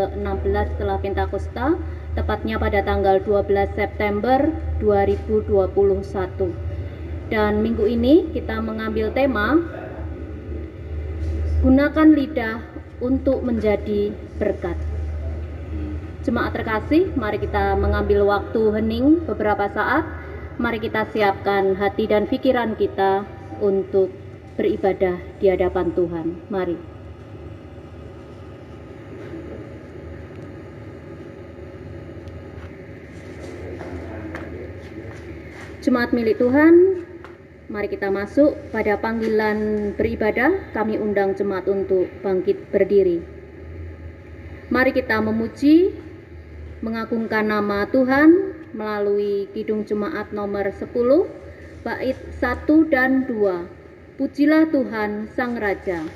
ke-16 setelah Pentakosta, tepatnya pada tanggal 12 September 2021. Dan minggu ini kita mengambil tema gunakan lidah untuk menjadi berkat. Jemaat terkasih, mari kita mengambil waktu hening beberapa saat. Mari kita siapkan hati dan pikiran kita untuk beribadah di hadapan Tuhan. Mari. Jemaat milik Tuhan, mari kita masuk pada panggilan beribadah. Kami undang jemaat untuk bangkit berdiri. Mari kita memuji, mengagungkan nama Tuhan melalui Kidung Jemaat nomor 10, bait 1 dan 2. Pujilah Tuhan Sang Raja.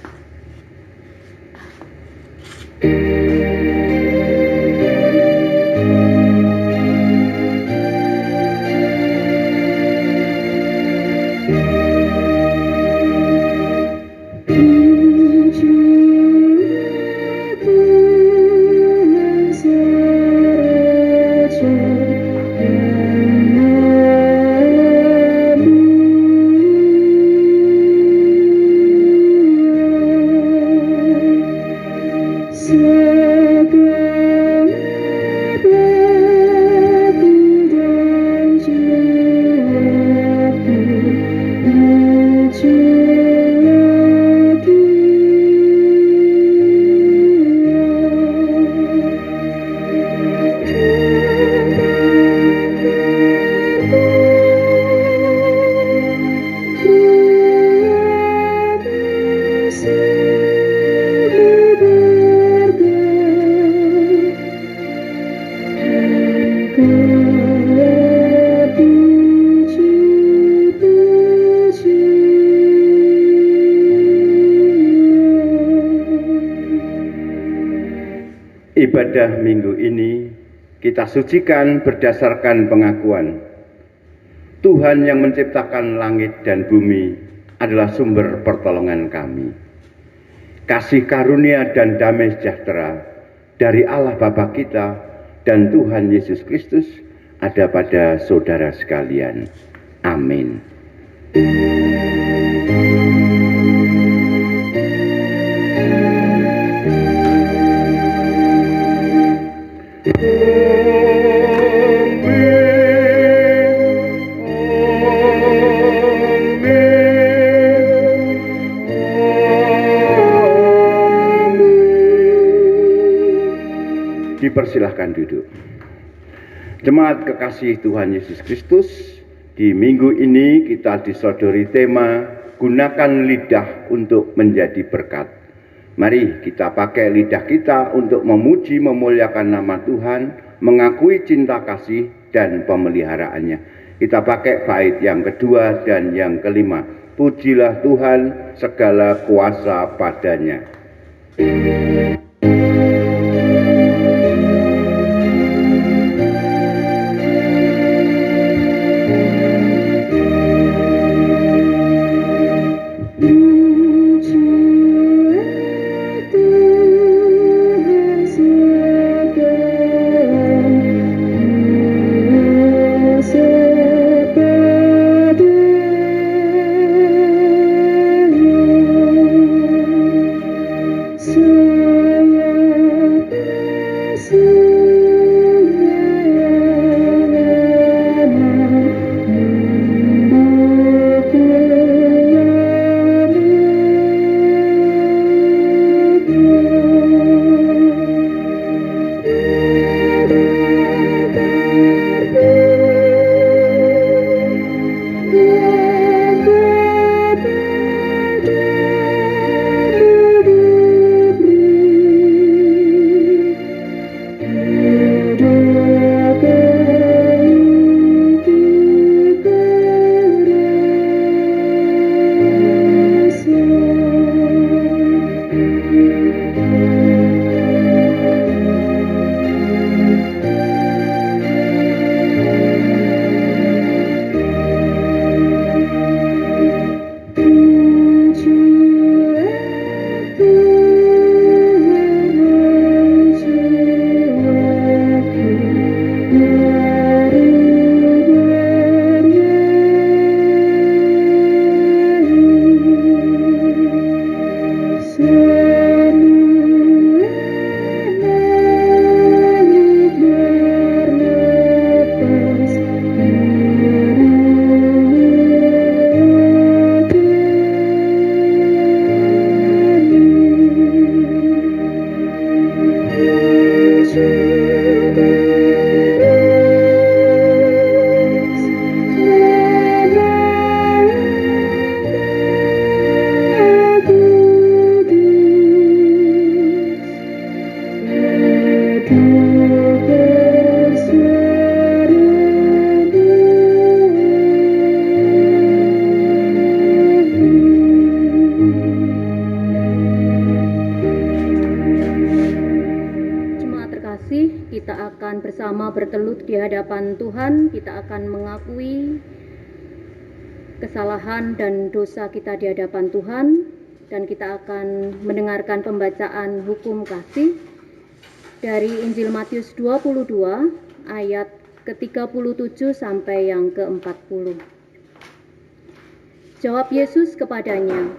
Ibadah minggu ini kita sucikan berdasarkan pengakuan Tuhan yang menciptakan langit dan bumi adalah sumber pertolongan kami. Kasih karunia dan damai sejahtera dari Allah Bapa kita dan Tuhan Yesus Kristus ada pada saudara sekalian. Amin. Dipersilahkan duduk. Jemaat kekasih Tuhan Yesus Kristus, di minggu ini kita disodori tema gunakan lidah untuk menjadi berkat. Mari kita pakai lidah kita untuk memuji memuliakan nama Tuhan, mengakui cinta kasih dan pemeliharaannya. Kita pakai bait yang kedua dan yang kelima. Pujilah Tuhan, segala kuasa padanya. kasih, kita akan bersama bertelut di hadapan Tuhan. Kita akan mengakui kesalahan dan dosa kita di hadapan Tuhan, dan kita akan mendengarkan pembacaan hukum kasih dari Injil Matius 22 ayat ke-37 sampai yang ke-40. Jawab Yesus kepadanya,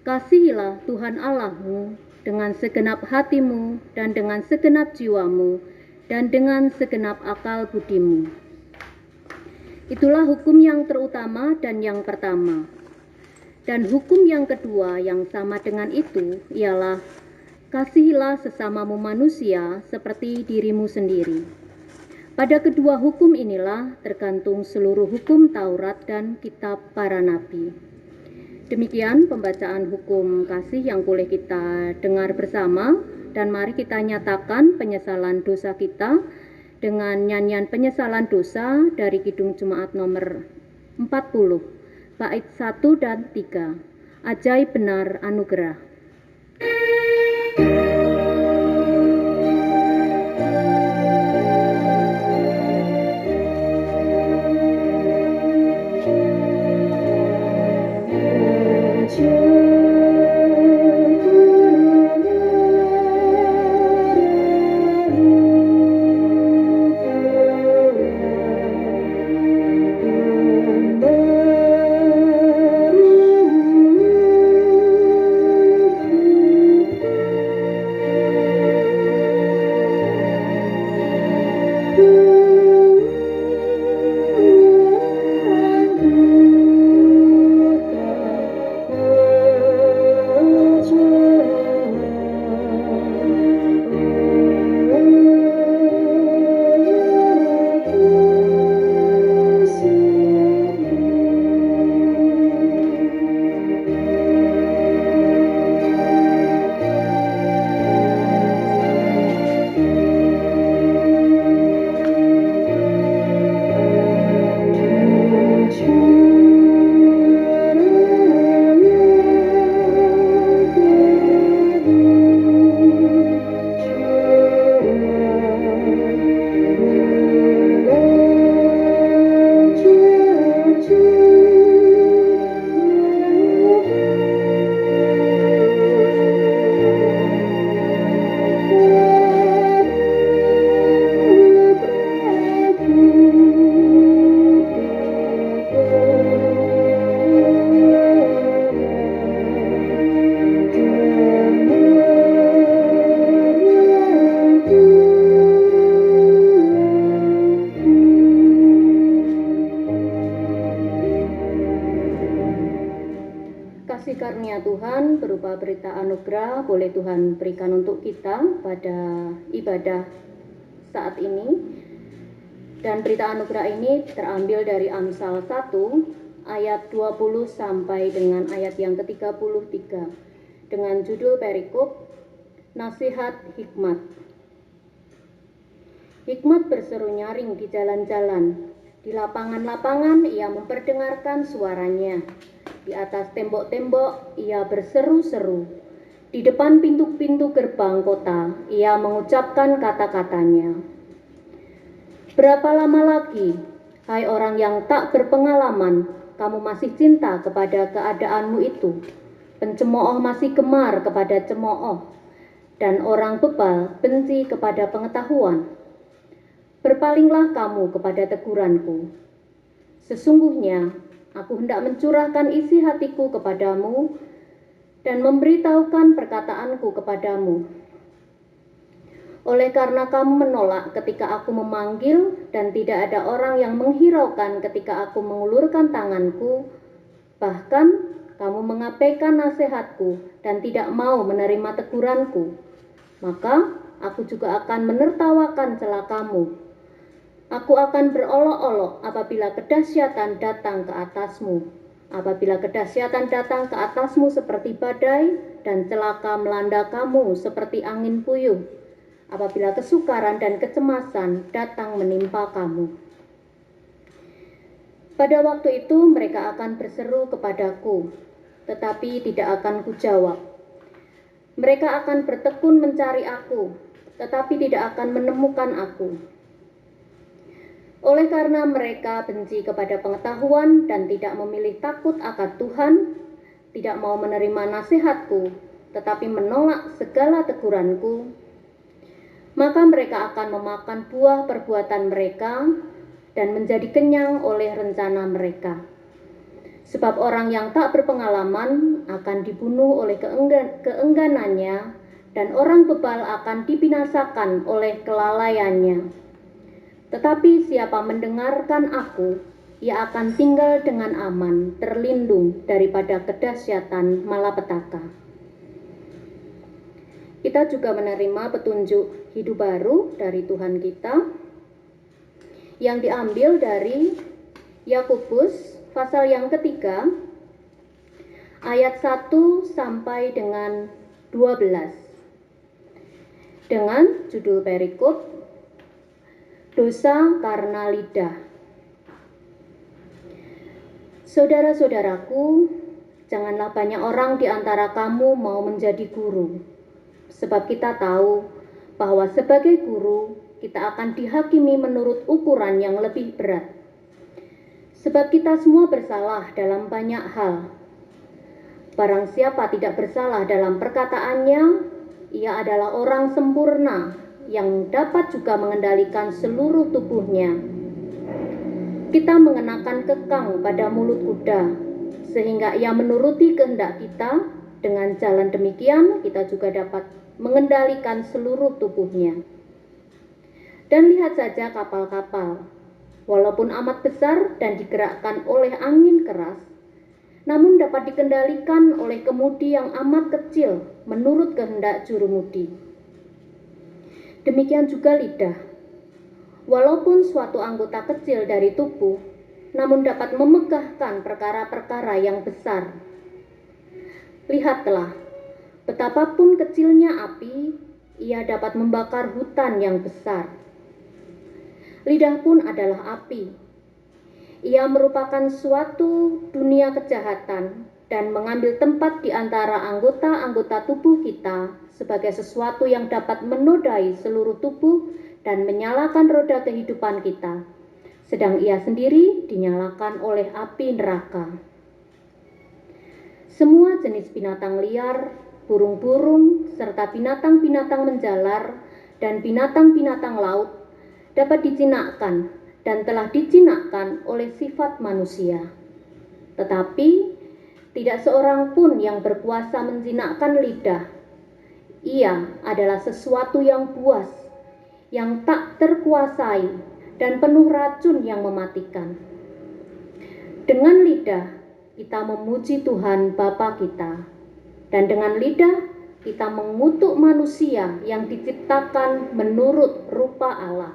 "Kasihilah Tuhan Allahmu dengan segenap hatimu dan dengan segenap jiwamu dan dengan segenap akal budimu." Itulah hukum yang terutama dan yang pertama. Dan hukum yang kedua yang sama dengan itu ialah, "Kasihilah sesamamu manusia seperti dirimu sendiri." Pada kedua hukum inilah tergantung seluruh hukum Taurat dan kitab para nabi. Demikian pembacaan hukum kasih yang boleh kita dengar bersama, dan mari kita nyatakan penyesalan dosa kita dengan nyanyian penyesalan dosa dari Kidung Jemaat nomor 40, bait 1 dan 3, Ajaib Benar Anugerah. Kasih karunia Tuhan berupa berita anugerah boleh Tuhan berikan untuk kita pada ibadah saat ini. Dan berita anugerah ini terambil dari Amsal 1 ayat 20 sampai dengan ayat yang ke-33 dengan judul perikop Nasihat Hikmat. Hikmat berseru nyaring di jalan-jalan, di lapangan-lapangan ia memperdengarkan suaranya. Di atas tembok-tembok ia berseru-seru. Di depan pintu-pintu gerbang kota ia mengucapkan kata-katanya. Berapa lama lagi, hai orang yang tak berpengalaman, kamu masih cinta kepada keadaanmu itu? Pencemooh masih gemar kepada cemooh, dan orang bebal benci kepada pengetahuan. Berpalinglah kamu kepada teguranku. Sesungguhnya aku hendak mencurahkan isi hatiku kepadamu dan memberitahukan perkataanku kepadamu. Oleh karena kamu menolak ketika aku memanggil dan tidak ada orang yang menghiraukan ketika aku mengulurkan tanganku, bahkan kamu mengabaikan nasihatku dan tidak mau menerima teguranku, maka aku juga akan menertawakan celakamu. Aku akan berolok-olok apabila kedahsyatan datang ke atasmu. Apabila kedahsyatan datang ke atasmu seperti badai dan celaka melanda kamu seperti angin puyuh. Apabila kesukaran dan kecemasan datang menimpa kamu. Pada waktu itu mereka akan berseru kepadaku, tetapi tidak akan kujawab. Mereka akan bertekun mencari aku, tetapi tidak akan menemukan aku. Oleh karena mereka benci kepada pengetahuan dan tidak memilih takut akan Tuhan, tidak mau menerima nasihatku, tetapi menolak segala teguranku, maka mereka akan memakan buah perbuatan mereka dan menjadi kenyang oleh rencana mereka. Sebab orang yang tak berpengalaman akan dibunuh oleh keengganannya, dan orang bebal akan dibinasakan oleh kelalaiannya. Tetapi siapa mendengarkan aku, ia akan tinggal dengan aman, terlindung daripada kedahsyatan malapetaka. Kita juga menerima petunjuk hidup baru dari Tuhan kita yang diambil dari Yakobus pasal yang ketiga ayat 1 sampai dengan 12 dengan judul perikop Dosa karena lidah. Saudara-saudaraku, janganlah banyak orang di antara kamu mau menjadi guru, sebab kita tahu bahwa sebagai guru kita akan dihakimi menurut ukuran yang lebih berat. Sebab kita semua bersalah dalam banyak hal. Barang siapa tidak bersalah dalam perkataannya, ia adalah orang sempurna yang dapat juga mengendalikan seluruh tubuhnya. Kita mengenakan kekang pada mulut kuda, sehingga ia menuruti kehendak kita. Dengan jalan demikian, kita juga dapat mengendalikan seluruh tubuhnya. Dan lihat saja kapal-kapal, walaupun amat besar dan digerakkan oleh angin keras, namun dapat dikendalikan oleh kemudi yang amat kecil menurut kehendak jurumudi. Demikian juga lidah, walaupun suatu anggota kecil dari tubuh, namun dapat memegahkan perkara-perkara yang besar. Lihatlah, betapapun kecilnya api, ia dapat membakar hutan yang besar. Lidah pun adalah api. Ia merupakan suatu dunia kejahatan dan mengambil tempat di antara anggota-anggota tubuh kita sebagai sesuatu yang dapat menodai seluruh tubuh dan menyalakan roda kehidupan kita, sedang ia sendiri dinyalakan oleh api neraka. Semua jenis binatang liar, burung-burung, serta binatang-binatang menjalar dan binatang-binatang laut dapat dijinakkan dan telah dijinakkan oleh sifat manusia. Tetapi tidak seorang pun yang berkuasa menjinakkan lidah. Ia adalah sesuatu yang buas, yang tak terkuasai dan penuh racun yang mematikan. Dengan lidah kita memuji Tuhan Bapa kita, dan dengan lidah kita mengutuk manusia yang diciptakan menurut rupa Allah.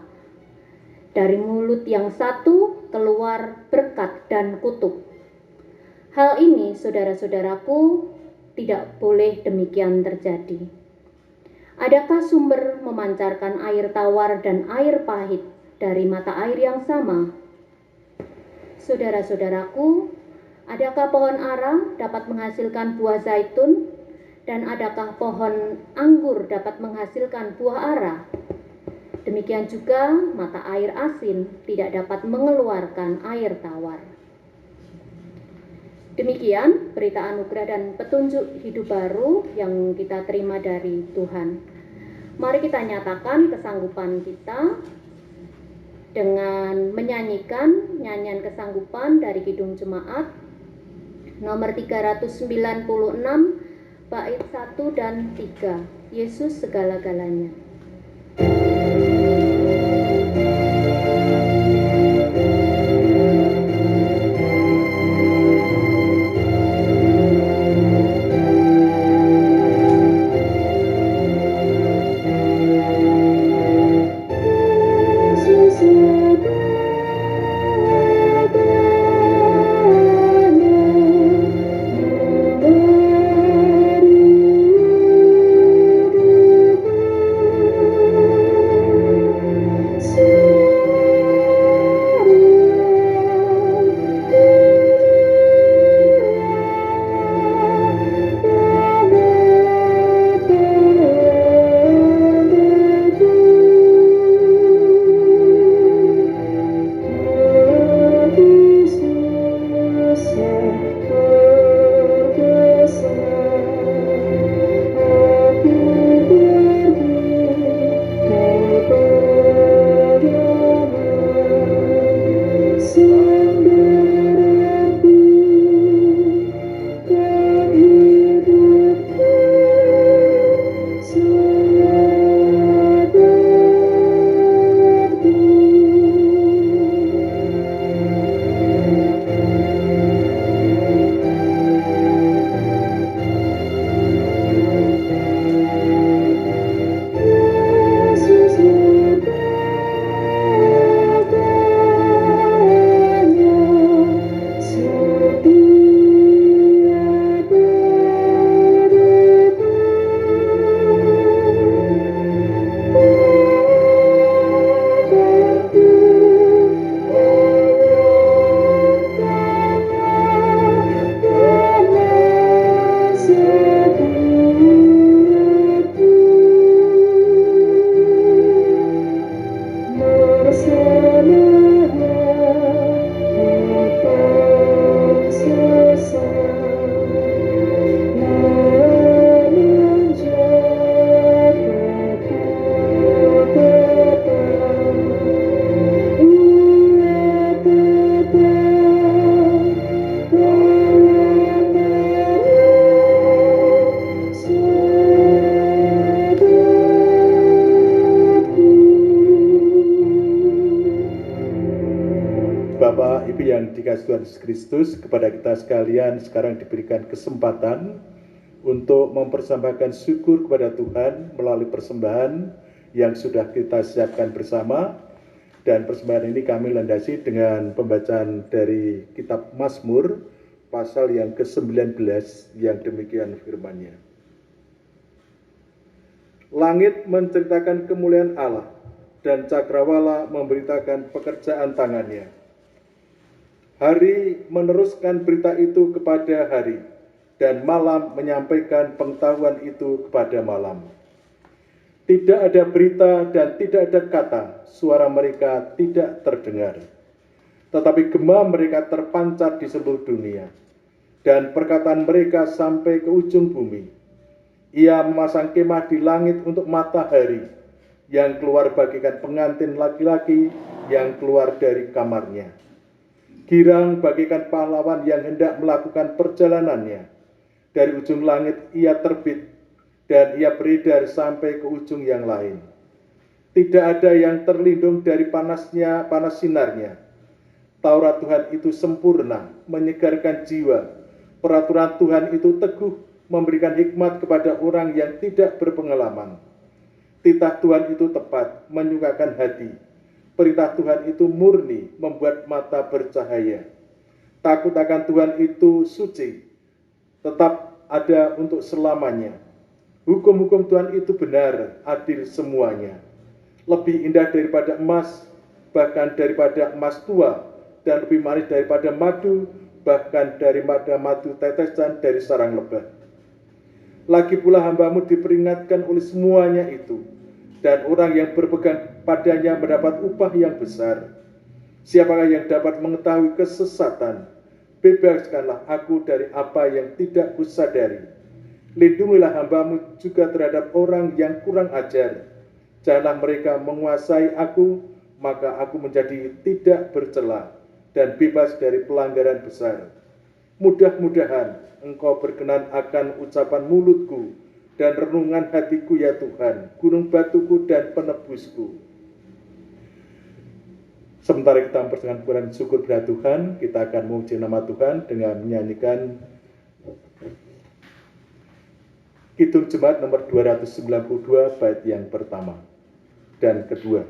Dari mulut yang satu keluar berkat dan kutuk. Hal ini, saudara-saudaraku, tidak boleh demikian terjadi. Adakah sumber memancarkan air tawar dan air pahit dari mata air yang sama? Saudara-saudaraku, adakah pohon ara dapat menghasilkan buah zaitun, dan adakah pohon anggur dapat menghasilkan buah ara? Demikian juga mata air asin tidak dapat mengeluarkan air tawar. Demikian berita anugerah dan petunjuk hidup baru yang kita terima dari Tuhan. Mari kita nyatakan kesanggupan kita dengan menyanyikan nyanyian kesanggupan dari Kidung Jemaat nomor 396 bait 1 dan 3, Yesus segala-galanya. Bapak, Ibu yang dikasihi Tuhan Yesus Kristus, kepada kita sekalian sekarang diberikan kesempatan untuk mempersembahkan syukur kepada Tuhan melalui persembahan yang sudah kita siapkan bersama. Dan persembahan ini kami landasi dengan pembacaan dari kitab Mazmur pasal yang ke-19 yang demikian firman-Nya. Langit menceritakan kemuliaan Allah dan cakrawala memberitakan pekerjaan tangannya. Hari meneruskan berita itu kepada hari, dan malam menyampaikan pengetahuan itu kepada malam. Tidak ada berita dan tidak ada kata, suara mereka tidak terdengar. Tetapi gema mereka terpancar di seluruh dunia, dan perkataan mereka sampai ke ujung bumi. Ia memasang kemah di langit untuk matahari, yang keluar bagikan pengantin laki-laki yang keluar dari kamarnya. Girang bagikan pahlawan yang hendak melakukan perjalanannya. Dari ujung langit ia terbit, dan ia beredar sampai ke ujung yang lain. Tidak ada yang terlindung dari panas sinarnya. Taurat Tuhan itu sempurna, menyegarkan jiwa. Peraturan Tuhan itu teguh, memberikan hikmat kepada orang yang tidak berpengalaman. Titah Tuhan itu tepat, menyukakan hati. Perintah Tuhan itu murni, membuat mata bercahaya. Takut akan Tuhan itu suci, tetap ada untuk selamanya. Hukum-hukum Tuhan itu benar, adil semuanya. Lebih indah daripada emas, bahkan daripada emas tua, dan lebih manis daripada madu, bahkan daripada madu tetesan dari sarang lebah. Lagi pula hamba-Mu diperingatkan oleh semuanya itu, dan orang yang berpegang padanya mendapat upah yang besar. Siapakah yang dapat mengetahui kesesatan? Bebaskanlah aku dari apa yang tidak kusadari. Lindungilah hamba-Mu juga terhadap orang yang kurang ajar. Janganlah mereka menguasai aku, maka aku menjadi tidak bercela dan bebas dari pelanggaran besar. Mudah-mudahan Engkau berkenan akan ucapan mulutku dan renungan hatiku, ya Tuhan, gunung batuku dan penebusku. Sementara kita mempersembahkan pujian syukur kepada Tuhan, kita akan memuji nama Tuhan dengan menyanyikan Kidung Jemaat nomor 292 bait yang pertama dan kedua.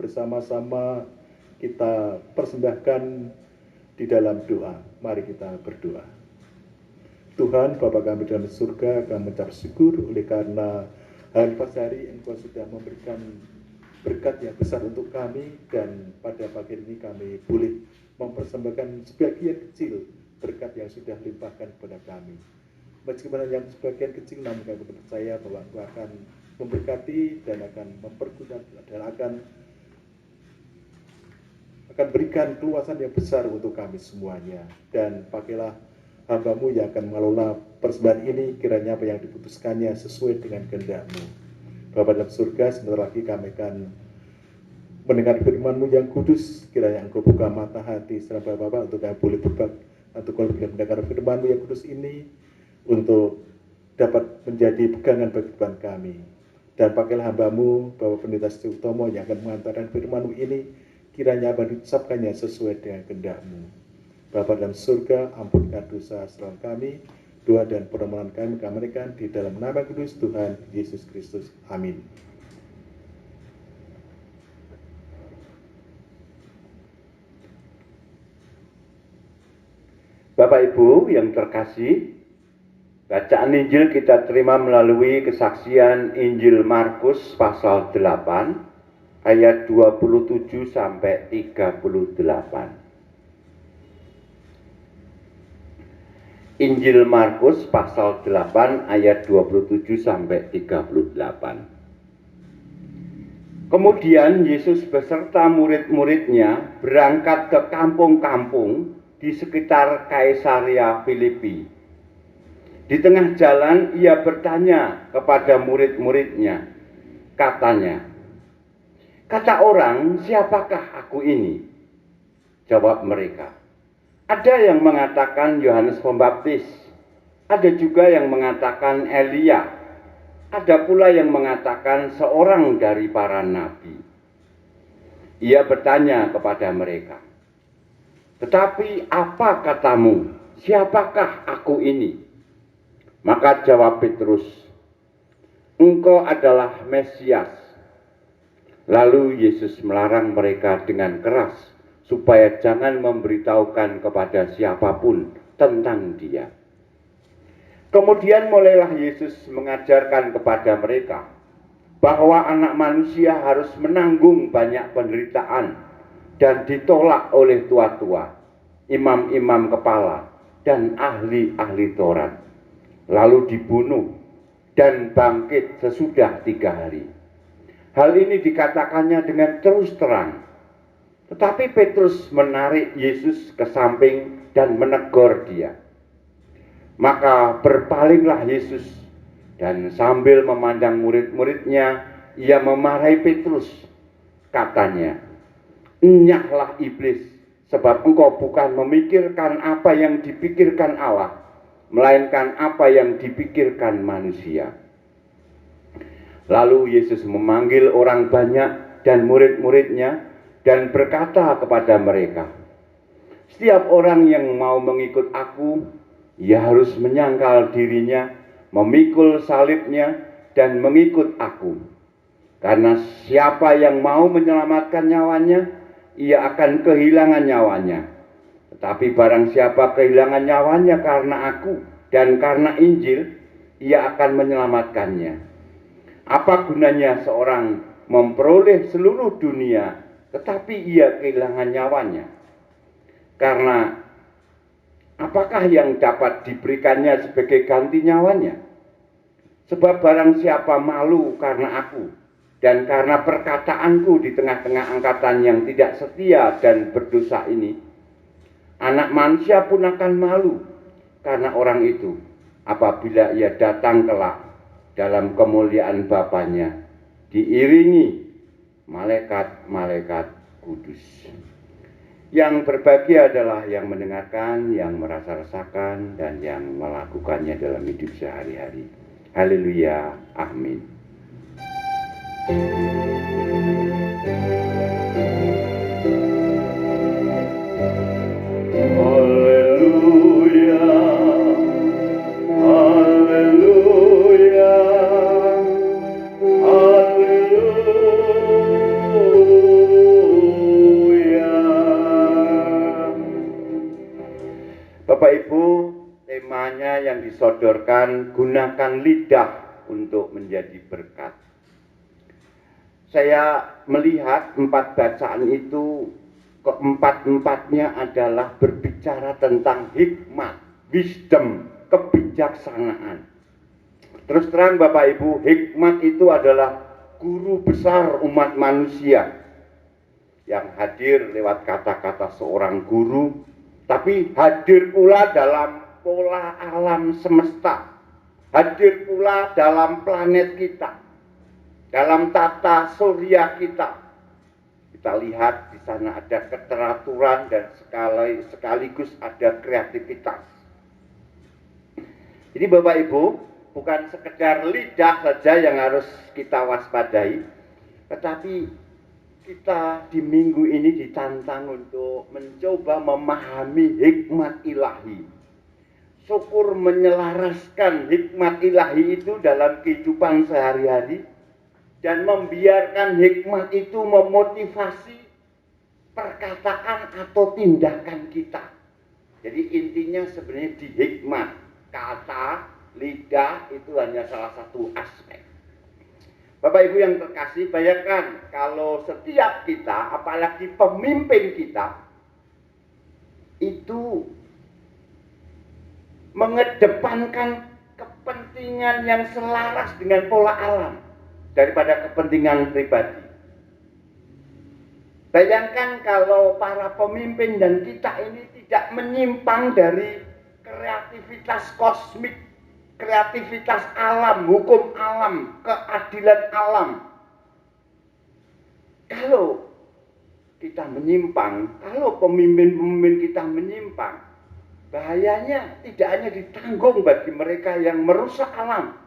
Bersama-sama kita persembahkan di dalam doa. Mari kita berdoa. Tuhan, Bapa kami dalam surga, kami mengucap syukur oleh karena hari pas hari Engkau sudah memberikan berkat yang besar untuk kami, dan pada pagi ini kami boleh mempersembahkan sebagian kecil berkat yang sudah limpahkan kepada kami. Meskipun yang sebagian kecil, namun kami percaya bahwa Engkau akan memberkati dan akan mempergunakan dan akan berikan keluasan yang besar untuk kami semuanya. Dan pakailah hamba-Mu yang akan mengelola persembahan ini, kiranya apa yang diputuskannya sesuai dengan kehendak-Mu. Bapa dalam surga, sebentar lagi kami akan mendengar firman-Mu yang kudus. Kiranya Engkau buka mata hati serta Bapak untuk kami boleh berbagi, untuk kami boleh mendengar firman-Mu yang kudus ini, untuk dapat menjadi pegangan bagi kehidupan kami. Dan pakailah hamba-Mu, Bapak Pendeta Setia Utomo, yang akan mengantarkan firman-Mu ini, kiranya apa diucapkannya sesuai dengan kehendak-Mu. Bapa dalam surga, ampunkan dosa kesalahan kami, doa dan permohonan kami kami di dalam nama kudus Tuhan Yesus Kristus. Amin. Bapak Ibu yang terkasih, bacaan Injil kita terima melalui kesaksian Injil Markus pasal 8 ayat 27 sampai 38. Injil Markus pasal 8 ayat 27 sampai 38. Kemudian Yesus beserta murid-muridnya berangkat ke kampung-kampung di sekitar Kaisarea Filipi. Di tengah jalan ia bertanya kepada murid-muridnya, katanya, "Kata orang, siapakah aku ini?" Jawab mereka, "Ada yang mengatakan Yohanes Pembaptis, ada juga yang mengatakan Elia, ada pula yang mengatakan seorang dari para nabi." Ia bertanya kepada mereka, "Tetapi apa katamu, siapakah aku ini?" Maka jawab Petrus, "Engkau adalah Mesias." Lalu Yesus melarang mereka dengan keras supaya jangan memberitahukan kepada siapapun tentang Dia. Kemudian mulailah Yesus mengajarkan kepada mereka bahwa Anak Manusia harus menanggung banyak penderitaan dan ditolak oleh tua-tua, imam-imam kepala, dan ahli-ahli Taurat, lalu dibunuh dan bangkit sesudah 3 hari. Hal ini dikatakannya dengan terus terang. Tetapi Petrus menarik Yesus ke samping dan menegur dia. Maka berpalinglah Yesus dan sambil memandang murid-muridnya, ia memarahi Petrus. Katanya, "Enyahlah iblis, sebab engkau bukan memikirkan apa yang dipikirkan Allah, melainkan apa yang dipikirkan manusia." Lalu Yesus memanggil orang banyak dan murid-muridnya dan berkata kepada mereka, "Setiap orang yang mau mengikut aku, ia harus menyangkal dirinya, memikul salibnya, dan mengikut aku. Karena siapa yang mau menyelamatkan nyawanya, ia akan kehilangan nyawanya. Tetapi barang siapa kehilangan nyawanya karena aku dan karena Injil, ia akan menyelamatkannya. Apa gunanya seorang memperoleh seluruh dunia, tetapi ia kehilangan nyawanya? Karena apakah yang dapat diberikannya sebagai ganti nyawanya? Sebab barang siapa malu karena aku dan karena perkataanku di tengah-tengah angkatan yang tidak setia dan berdosa ini, Anak Manusia pun akan malu karena orang itu apabila ia datang kelak dalam kemuliaan Bapanya, diiringi malaikat-malaikat kudus." Yang berbahagia adalah yang mendengarkan, yang merasa rasakan, dan yang melakukannya dalam hidup sehari-hari. Haleluya, amin. Haleluya, haleluya, haleluya. Bapak Ibu, temanya yang disodorkan, gunakan lidah untuk menjadi berkat. saya melihat 4 bacaan itu keempat-empatnya adalah berbicara tentang hikmat, wisdom, kebijaksanaan. Terus terang Bapak Ibu, hikmat itu adalah guru besar umat manusia yang hadir lewat kata-kata seorang guru, tapi hadir pula dalam pola alam semesta, hadir pula dalam planet kita, dalam tata surya kita. Kita lihat di sana ada keteraturan dan sekaligus ada kreativitas. Jadi Bapak Ibu, bukan sekedar lidah saja yang harus kita waspadai, tetapi kita di minggu ini ditantang untuk mencoba memahami hikmat ilahi. Syukur menyelaraskan hikmat ilahi itu dalam kehidupan sehari-hari dan membiarkan hikmat itu memotivasi perkataan atau tindakan kita. Jadi intinya sebenarnya di hikmat, kata, lidah itu hanya salah satu aspek. Bapak Ibu yang terkasih, bayangkan kalau setiap kita, apalagi pemimpin kita, itu mengedepankan kepentingan yang selaras dengan pola alam daripada kepentingan pribadi. Bayangkan kalau para pemimpin dan kita ini tidak menyimpang dari kreativitas kosmik, kreativitas alam, hukum alam, keadilan alam. Kalau kita menyimpang, kalau pemimpin-pemimpin kita menyimpang, bahayanya tidak hanya ditanggung bagi mereka yang merusak alam.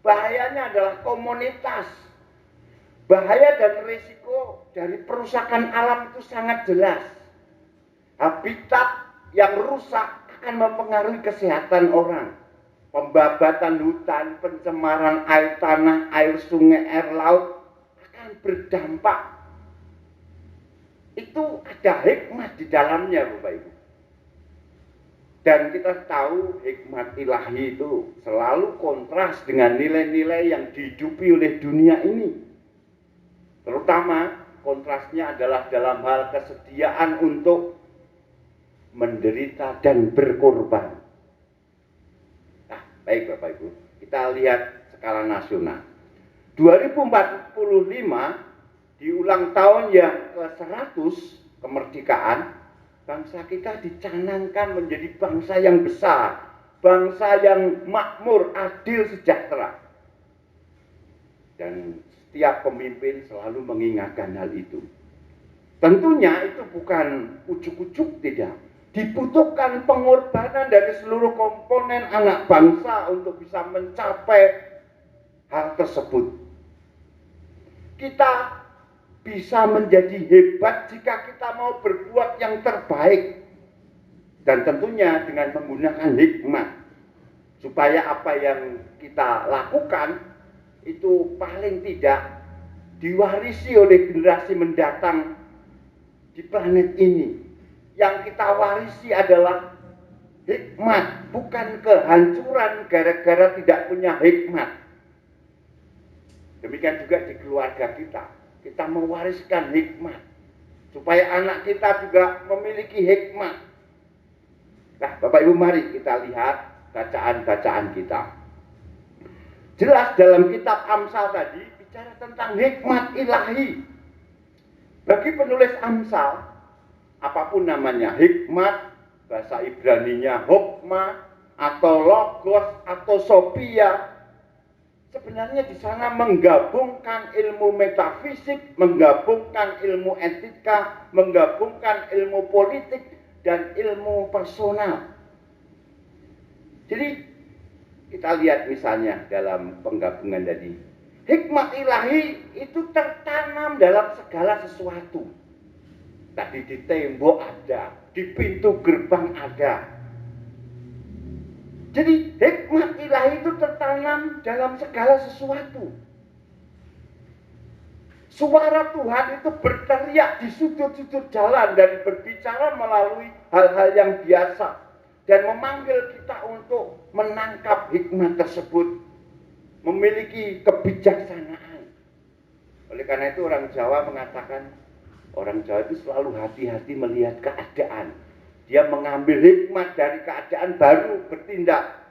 Bahayanya adalah komunitas. Bahaya dan risiko dari perusakan alam itu sangat jelas. Habitat yang rusak akan mempengaruhi kesehatan orang. Pembabatan hutan, pencemaran air tanah, air sungai, air laut akan berdampak. Itu ada hikmat di dalamnya, Bapak Ibu. Dan kita tahu hikmat ilahi itu selalu kontras dengan nilai-nilai yang dihidupi oleh dunia ini. Terutama kontrasnya adalah dalam hal kesediaan untuk menderita dan berkorban. Nah, baik Bapak Ibu, kita lihat skala nasional. 2045 di ulang tahun yang ke-100 kemerdekaan, bangsa kita dicanangkan menjadi bangsa yang besar, bangsa yang makmur, adil, sejahtera. Dan setiap pemimpin selalu mengingatkan hal itu. Tentunya itu bukan ujuk-ujuk, tidak. Dibutuhkan pengorbanan dari seluruh komponen anak bangsa untuk bisa mencapai hal tersebut. Kita bisa menjadi hebat jika kita mau berbuat yang terbaik. Dan tentunya dengan menggunakan hikmat. Supaya apa yang kita lakukan itu paling tidak diwarisi oleh generasi mendatang di planet ini. Yang kita warisi adalah hikmat, bukan kehancuran gara-gara tidak punya hikmat. Demikian juga di keluarga kita. Kita mewariskan hikmat supaya anak kita juga memiliki hikmat. Nah, Bapak Ibu, mari kita lihat bacaan-bacaan kita. Jelas dalam kitab Amsal tadi bicara tentang hikmat ilahi. Bagi penulis Amsal, apapun namanya, hikmat, bahasa Ibraninya hokma, atau logos, atau sophia, sebenarnya di sana menggabungkan ilmu metafisik, menggabungkan ilmu etika, menggabungkan ilmu politik, dan ilmu personal. Jadi kita lihat misalnya dalam penggabungan tadi, hikmat ilahi itu tertanam dalam segala sesuatu. Tadi di tembok ada, di pintu gerbang ada. Jadi hikmat ilahi itu tertanam dalam segala sesuatu. Suara Tuhan itu berteriak di sudut-sudut jalan dan berbicara melalui hal-hal yang biasa. Dan memanggil kita untuk menangkap hikmat tersebut. Memiliki kebijaksanaan. Oleh karena itu orang Jawa mengatakan, orang Jawa itu selalu hati-hati melihat keadaan. Dia mengambil hikmat dari keadaan baru bertindak.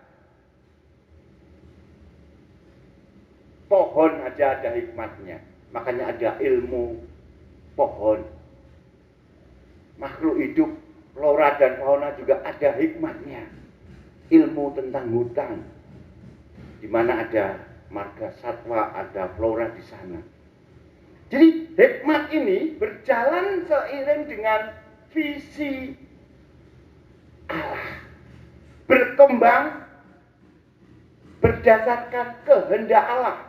Pohon aja ada hikmatnya, makanya ada ilmu pohon. Makhluk hidup, flora dan fauna juga ada hikmatnya. Ilmu tentang hutan, di mana ada marga satwa, ada flora di sana. Jadi hikmat ini berjalan seiring dengan visi Allah, berkembang berdasarkan kehendak Allah.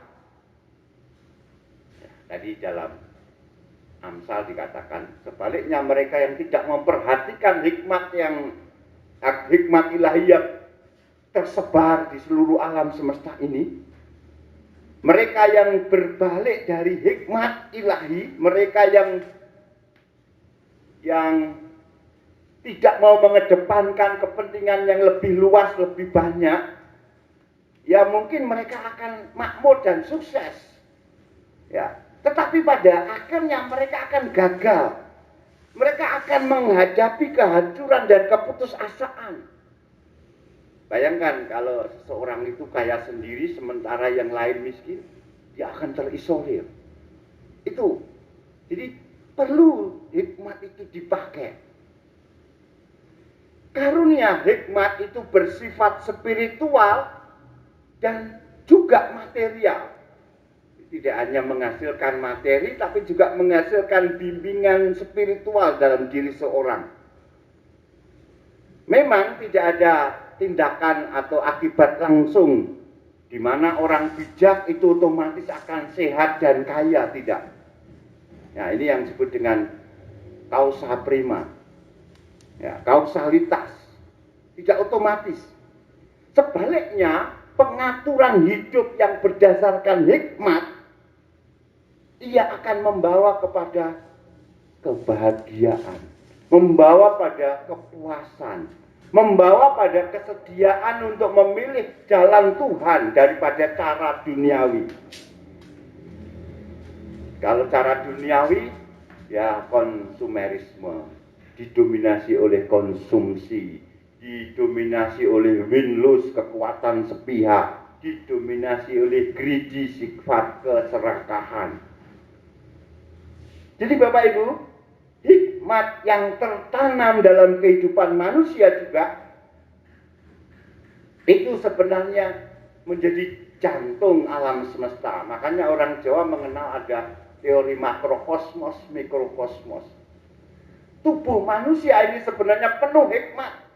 Tadi dalam Amsal dikatakan, sebaliknya mereka yang tidak memperhatikan hikmat ilahi yang tersebar di seluruh alam semesta ini, mereka yang berbalik dari hikmat ilahi, mereka yang tidak mau mengedepankan kepentingan yang lebih luas, lebih banyak, ya mungkin mereka akan makmur dan sukses. Ya, tetapi pada akhirnya mereka akan gagal. Mereka akan menghadapi kehancuran dan keputusasaan. Bayangkan kalau seseorang itu kaya sendiri sementara yang lain miskin, dia akan terisolir. Itu. Jadi perlu hikmat itu dipakai. Karunia hikmat itu bersifat spiritual dan juga material. Tidak hanya menghasilkan materi, tapi juga menghasilkan bimbingan spiritual dalam diri seorang. Memang tidak ada tindakan atau akibat langsung di mana orang bijak itu otomatis akan sehat dan kaya, tidak. Nah, ini yang disebut dengan causa prima. Ya, kausalitas. Tidak otomatis. Sebaliknya, pengaturan hidup yang berdasarkan hikmat, ia akan membawa kepada kebahagiaan, membawa pada kepuasan, membawa pada kesediaan untuk memilih jalan Tuhan daripada cara duniawi. Kalau cara duniawi, ya konsumerisme, didominasi oleh konsumsi, didominasi oleh win-lose, kekuatan sepihak, didominasi oleh greedy, sifat keserakahan. Jadi Bapak Ibu, hikmat yang tertanam dalam kehidupan manusia juga itu sebenarnya menjadi jantung alam semesta. Makanya orang Jawa mengenal ada teori makrokosmos, mikrokosmos. Tubuh manusia ini sebenarnya penuh hikmat.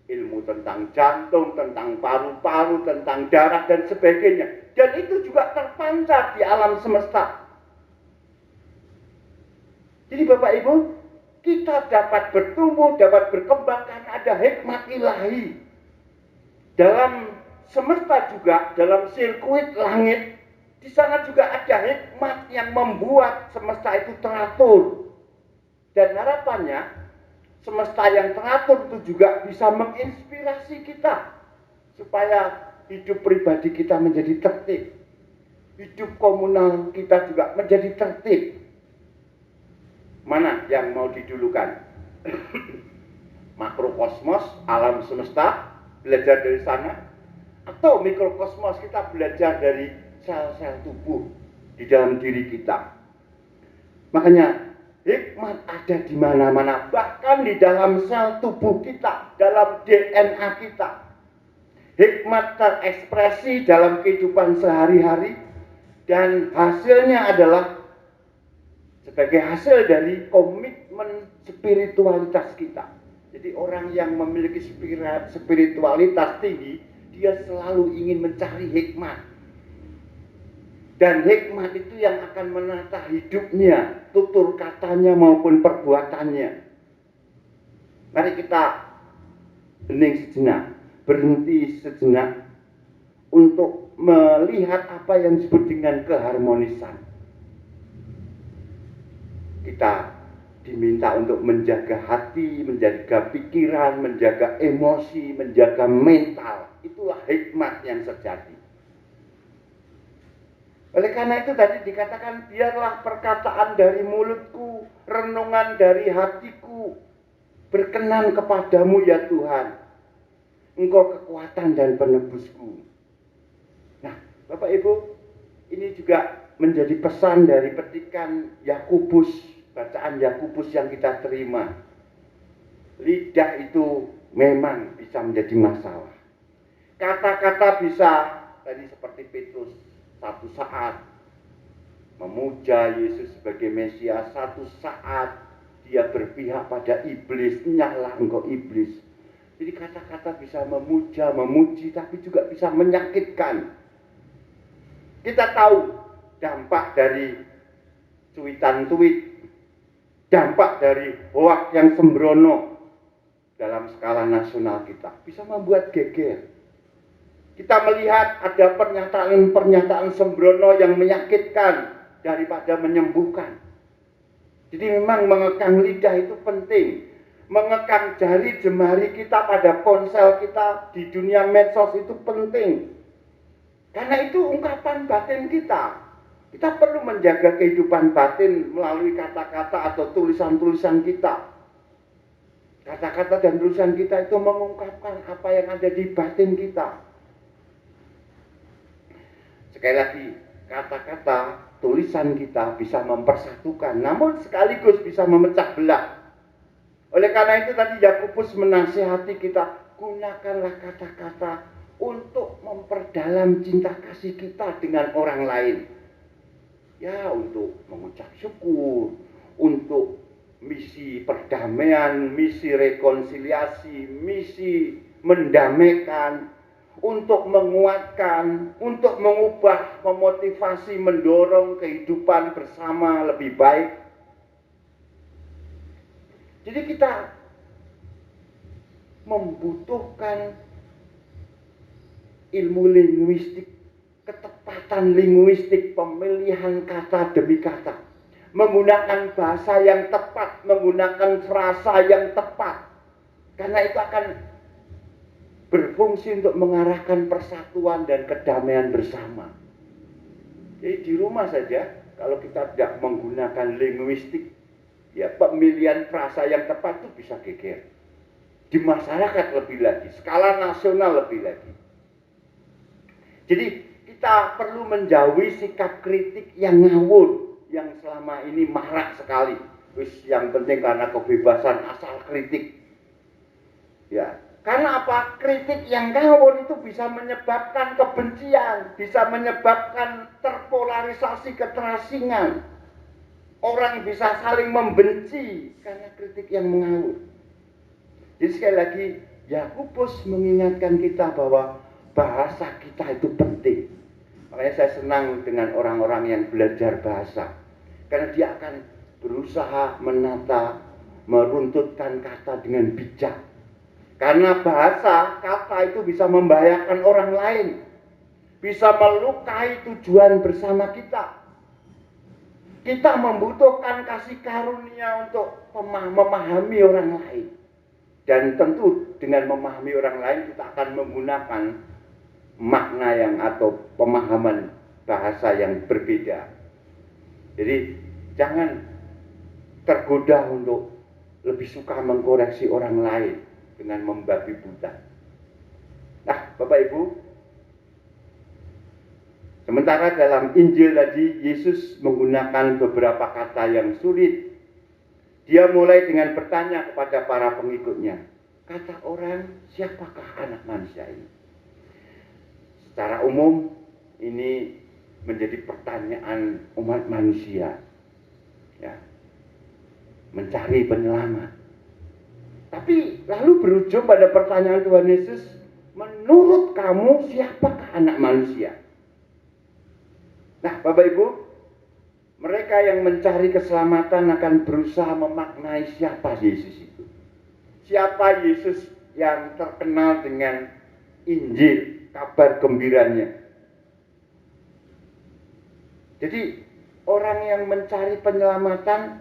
Ilmu tentang jantung, tentang paru-paru, tentang darah dan sebagainya. Dan itu juga terpancar di alam semesta. Jadi Bapak Ibu, kita dapat bertumbuh, dapat berkembang karena ada hikmat ilahi. Dalam semesta juga, dalam sirkuit langit, di sana juga ada hikmat yang membuat semesta itu teratur. Dan harapannya, semesta yang teratur itu juga bisa menginspirasi kita supaya hidup pribadi kita menjadi tertib. Hidup komunal kita juga menjadi tertib. Mana yang mau didulukan? Makrokosmos, alam semesta, belajar dari sana, atau mikrokosmos, kita belajar dari sel-sel tubuh di dalam diri kita. Makanya hikmat ada di mana-mana, bahkan di dalam sel tubuh kita, dalam DNA kita. Hikmat terekspresi dalam kehidupan sehari-hari, dan hasilnya adalah sebagai hasil dari komitmen spiritualitas kita. Jadi orang yang memiliki spiritualitas tinggi, dia selalu ingin mencari hikmat. Dan hikmat itu yang akan menata hidupnya, tutur katanya maupun perbuatannya. Mari kita hening sejenak, berhenti sejenak untuk melihat apa yang disebut dengan keharmonisan. Kita diminta untuk menjaga hati, menjaga pikiran, menjaga emosi, menjaga mental. Itulah hikmat yang sejati. Oleh karena itu tadi dikatakan, biarlah perkataan dari mulutku, renungan dari hatiku berkenan kepadamu ya Tuhan. Engkau kekuatan dan penebusku. Nah, Bapak Ibu, ini juga menjadi pesan dari petikan Yakobus, bacaan Yakobus yang kita terima. Lidah itu memang bisa menjadi masalah. Kata-kata bisa, tadi seperti Petrus, satu saat memuja Yesus sebagai Mesias, satu saat dia berpihak pada iblis, nyala engkau iblis. Jadi kata-kata bisa memuja, memuji, tapi juga bisa menyakitkan. Kita tahu dampak dari cuitan-tweet, dampak dari hoak yang sembrono dalam skala nasional kita, bisa membuat geger. Kita melihat ada pernyataan-pernyataan sembrono yang menyakitkan daripada menyembuhkan. Jadi memang mengekang lidah itu penting. Mengekang jari jemari kita pada ponsel kita di dunia medsos itu penting. Karena itu ungkapan batin kita. Kita perlu menjaga kehidupan batin melalui kata-kata atau tulisan-tulisan kita. Kata-kata dan tulisan kita itu mengungkapkan apa yang ada di batin kita. Sekali lagi, kata-kata, tulisan kita bisa mempersatukan, namun sekaligus bisa memecah belah. Oleh karena itu tadi Yakobus menasihati kita, gunakanlah kata-kata untuk memperdalam cinta kasih kita dengan orang lain. Ya, untuk mengucap syukur, untuk misi perdamaian, misi rekonsiliasi, misi mendamaikan, untuk menguatkan, untuk mengubah, memotivasi, mendorong kehidupan bersama lebih baik. Jadi kita membutuhkan ilmu linguistik, ketepatan linguistik, pemilihan kata demi kata, menggunakan bahasa yang tepat, menggunakan frasa yang tepat, karena itu akan berfungsi untuk mengarahkan persatuan dan kedamaian bersama. Jadi di rumah saja, kalau kita tidak menggunakan linguistik, ya pemilihan frasa yang tepat itu bisa geger. Di masyarakat lebih lagi, skala nasional lebih lagi. Jadi kita perlu menjauhi sikap kritik yang ngawur, yang selama ini marak sekali. Yang penting karena kebebasan asal kritik. Ya, karena apa? Kritik yang ngawur itu bisa menyebabkan kebencian, bisa menyebabkan terpolarisasi keterasingan. Orang bisa saling membenci karena kritik yang mengawur. Jadi sekali lagi, Yakobus mengingatkan kita bahwa bahasa kita itu penting. Makanya saya senang dengan orang-orang yang belajar bahasa. Karena dia akan berusaha menata, meruntutkan kata dengan bijak. Karena bahasa, kata itu bisa membahayakan orang lain. Bisa melukai tujuan bersama kita. Kita membutuhkan kasih karunia untuk memahami orang lain. Dan tentu dengan memahami orang lain kita akan menggunakan makna yang atau pemahaman bahasa yang berbeda. Jadi jangan tergoda untuk lebih suka mengkoreksi orang lain dengan membabi buta. Nah, Bapak Ibu, sementara dalam Injil tadi Yesus menggunakan beberapa kata yang sulit. Dia mulai dengan bertanya kepada para pengikutnya, kata orang, siapakah anak manusia ini? Secara umum ini menjadi pertanyaan umat manusia, ya, mencari penyelamat. Tapi lalu berujung pada pertanyaan Tuhan Yesus, menurut kamu siapakah anak manusia? Nah, Bapak Ibu, mereka yang mencari keselamatan akan berusaha memaknai siapa Yesus itu. Siapa Yesus yang terkenal dengan Injil, kabar gembiranya. Jadi orang yang mencari penyelamatan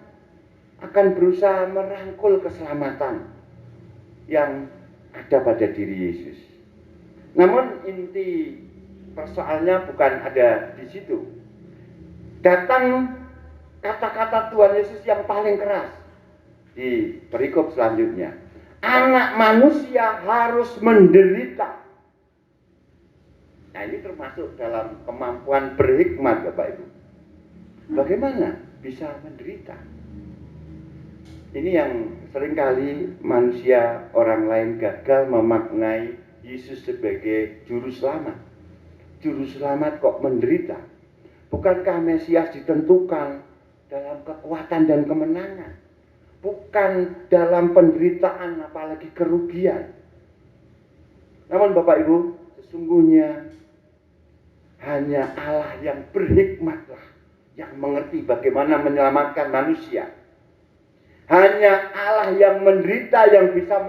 akan berusaha merangkul keselamatan yang ada pada diri Yesus. Namun inti persoalannya bukan ada di situ. Datang kata-kata Tuhan Yesus yang paling keras di perikop selanjutnya. Anak manusia harus menderita. Nah, ini termasuk dalam kemampuan berhikmat, Bapak Ibu. Bagaimana bisa menderita? Ini yang seringkali manusia orang lain gagal memaknai Yesus sebagai juru selamat. Juru selamat kok menderita? Bukankah Mesias ditentukan dalam kekuatan dan kemenangan? Bukan dalam penderitaan apalagi kerugian. Namun Bapak Ibu, sesungguhnya hanya Allah yang berhikmatlah yang mengerti bagaimana menyelamatkan manusia. Hanya Allah yang menderita yang bisa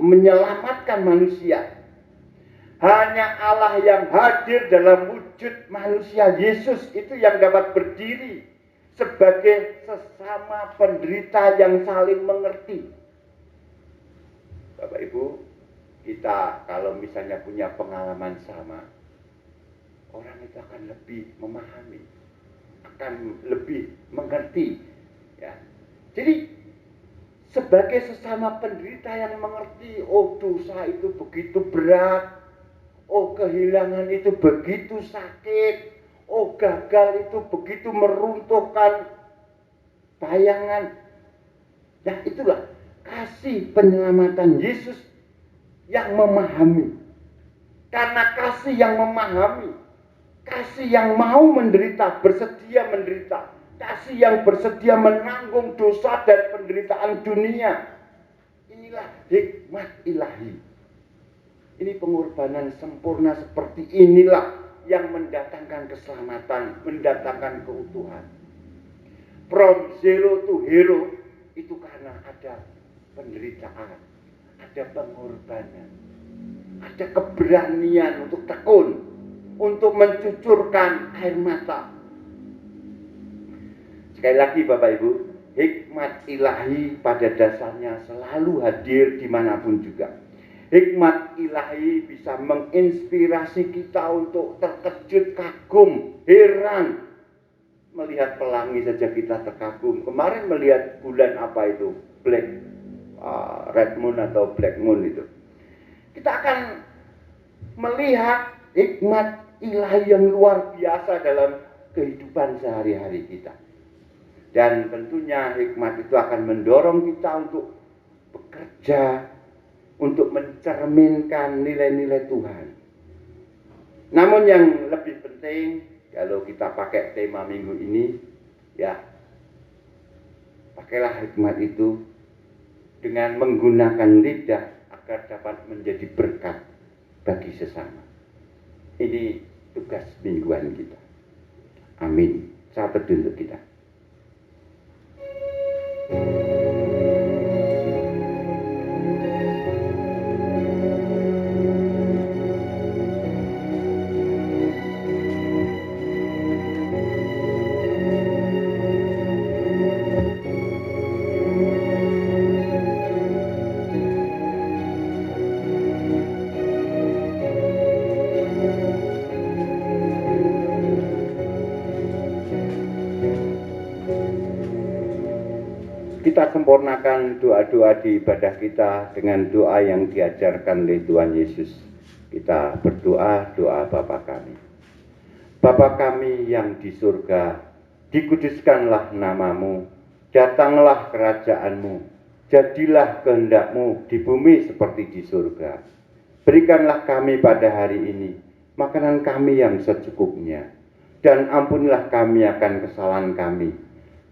menyelamatkan manusia. Hanya Allah yang hadir dalam wujud manusia Yesus itu yang dapat berdiri sebagai sesama penderita yang saling mengerti. Bapak Ibu, kita kalau misalnya punya pengalaman sama, orang itu akan lebih memahami, akan lebih mengerti. Ya. Jadi sebagai sesama penderita yang mengerti, oh dosa itu begitu berat, oh kehilangan itu begitu sakit, oh gagal itu begitu meruntuhkan bayangan. Nah itulah kasih penyelamatan Yesus yang memahami. Karena kasih yang memahami, kasih yang mau menderita, bersedia menderita, kasih yang bersedia menanggung dosa dan penderitaan dunia. Inilah hikmat ilahi. Ini pengorbanan sempurna seperti inilah yang mendatangkan keselamatan, mendatangkan keutuhan. From zero to hero itu karena ada penderitaan, ada pengorbanan, ada keberanian untuk tekun, untuk mencucurkan air mata. Sekali lagi Bapak Ibu, hikmat ilahi pada dasarnya selalu hadir dimanapun juga. Hikmat ilahi bisa menginspirasi kita untuk terkejut, kagum, heran. Melihat pelangi saja kita terkagum. Kemarin melihat bulan apa itu? Red moon atau black moon itu. Kita akan melihat hikmat ilahi yang luar biasa dalam kehidupan sehari-hari kita. Dan tentunya hikmat itu akan mendorong kita untuk bekerja, untuk mencerminkan nilai-nilai Tuhan. Namun yang lebih penting, kalau kita pakai tema minggu ini, ya, pakailah hikmat itu dengan menggunakan lidah agar dapat menjadi berkat bagi sesama. Ini tugas mingguan kita. Amin. Saat teduh untuk kita. Kita sempurnakan doa-doa di ibadah kita dengan doa yang diajarkan oleh Tuhan Yesus. Kita berdoa doa Bapa kami. Bapa kami yang di surga, dikuduskanlah namamu, datanglah kerajaanmu, jadilah kehendakmu di bumi seperti di surga. Berikanlah kami pada hari ini makanan kami yang secukupnya, dan ampunilah kami akan kesalahan kami,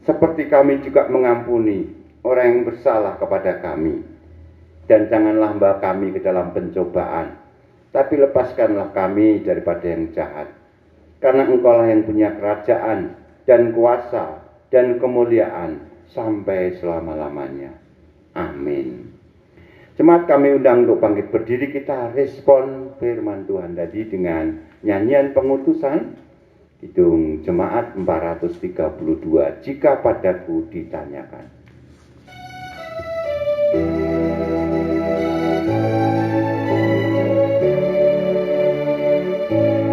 seperti kami juga mengampuni orang yang bersalah kepada kami. Dan janganlah membawa kami ke dalam pencobaan, tapi lepaskanlah kami daripada yang jahat. Karena Engkaulah yang punya kerajaan dan kuasa dan kemuliaan sampai selama-lamanya. Amin. Jemaat kami undang untuk bangkit berdiri, kita respon firman Tuhan tadi dengan nyanyian pengutusan. Hitung jemaat 432, jika padaku ditanyakan.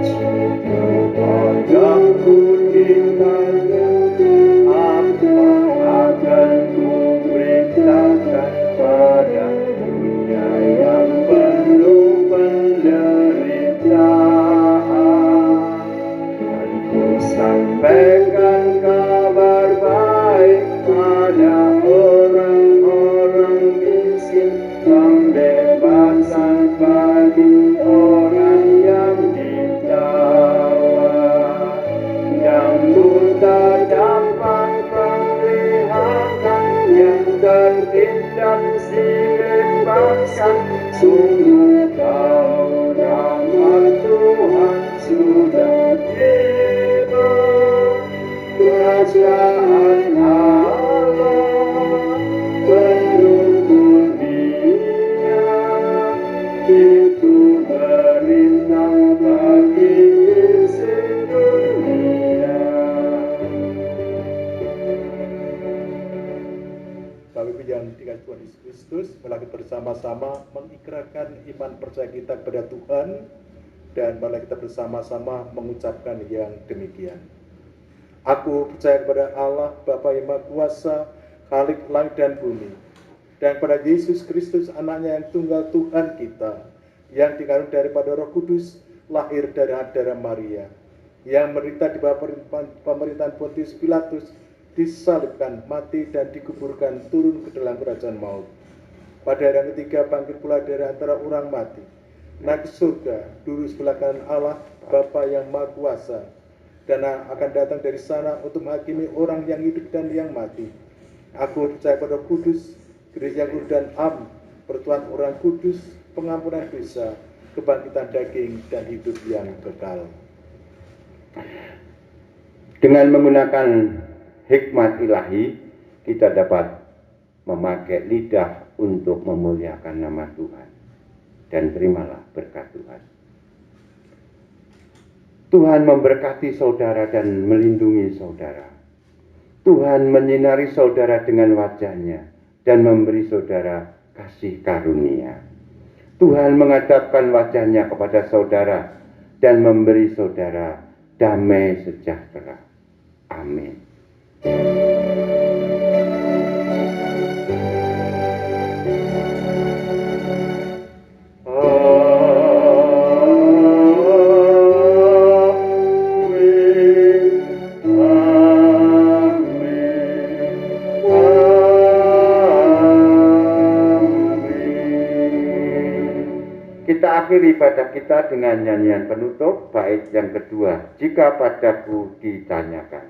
Jika padaku terinfeksi bebaskan. Sungguh tahu rahmat Tuhan sudah tiba. Kerajaan Allah penuh dunia, itu berintah bagi isi dunia. Bapak Ibu yang dikasihi Tuhan Yesus Kristus, mari bersama-sama mengikrarkan iman percaya kita kepada Tuhan, dan mari kita bersama-sama mengucapkan yang demikian. Aku percaya kepada Allah, Bapa yang Maha Kuasa, Khalik langit dan bumi, dan kepada Yesus Kristus, anaknya yang tunggal Tuhan kita, yang dikandung daripada Roh Kudus, lahir dari darah Maria, yang menderita di bawah pemerintahan Pontius Pilatus, disalibkan, mati dan dikuburkan, turun ke dalam kerajaan maut. Pada hari yang ketiga bangkit pula dari antara orang mati, naik ke surga, duduk sebelah kanan Allah Bapa yang Maha Kuasa, dan akan datang dari sana untuk menghakimi orang yang hidup dan yang mati. Aku percaya pada Kudus, Gereja yang kudus dan am, pertuan orang kudus, pengampunan dosa, kebangkitan daging dan hidup yang kekal. Dengan menggunakan hikmat ilahi, kita dapat memakai lidah untuk memuliakan nama Tuhan. Dan terimalah berkat Tuhan. Tuhan memberkati saudara dan melindungi saudara. Tuhan menyinari saudara dengan wajah-Nya dan memberi saudara kasih karunia. Tuhan menghadapkan wajah-Nya kepada saudara dan memberi saudara damai sejahtera. Amin. Kita akhiri ibadah kita dengan nyanyian penutup bait yang kedua, Jika Padaku Ditanyakan.